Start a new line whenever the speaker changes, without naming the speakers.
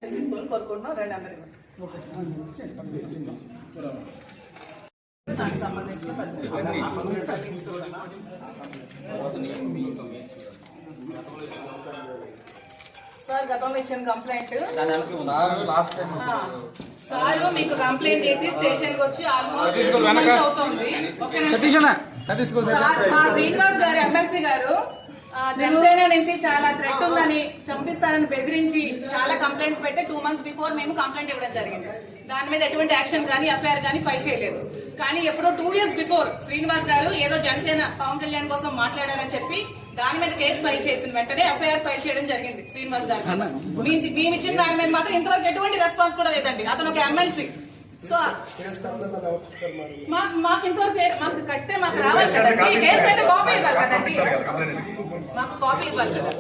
కోరుకుంటున్నాం. రెండు అందరి దానికి సంబంధించిన సార్ గతంలో ఇచ్చిన కంప్లైంట్ సార్ మీకు కంప్లైంట్ చేసి స్టేషన్ కి వచ్చి ఆల్మోస్ట్ అవుతుంది. శ్రీనివాస్ గారు ఎమ్మెల్సీ గారు జనసేన నుంచి చాలా థ్రెట్ ఉందని చంపిస్తారని బెదిరించి చాలా కంప్లైంట్స్ పెట్టి 2 months బిఫోర్ మేము కంప్లైంట్ ఇవ్వడం జరిగింది. దాని మీద ఎటువంటి యాక్షన్ కానీ ఎఫ్ఐఆర్ కానీ ఫైల్ చేయలేదు. కానీ ఎప్పుడో 2 years బిఫోర్ శ్రీనివాస్ గారు ఏదో జనసేన పవన్ కళ్యాణ్ కోసం మాట్లాడారని చెప్పి దాని మీద కేసు ఫైల్ చేసిన వెంటనే ఎఫ్ఐఆర్ ఫైల్ చేయడం జరిగింది శ్రీనివాస్ గారు. మేము ఇచ్చిన దాని మీద మాత్రం ఇంతవరకు ఎటువంటి రెస్పాన్స్ కూడా లేదండి. అతను ఒక ఎమ్మెల్సీ. సో మాకు ఇంతవరకు మాకు కట్టే మాకు రావాలి కదండి. కేసు అయితే కాపీ ఇవ్వాలి కదండి. మాకు కాపీ ఇవ్వాలి కదా.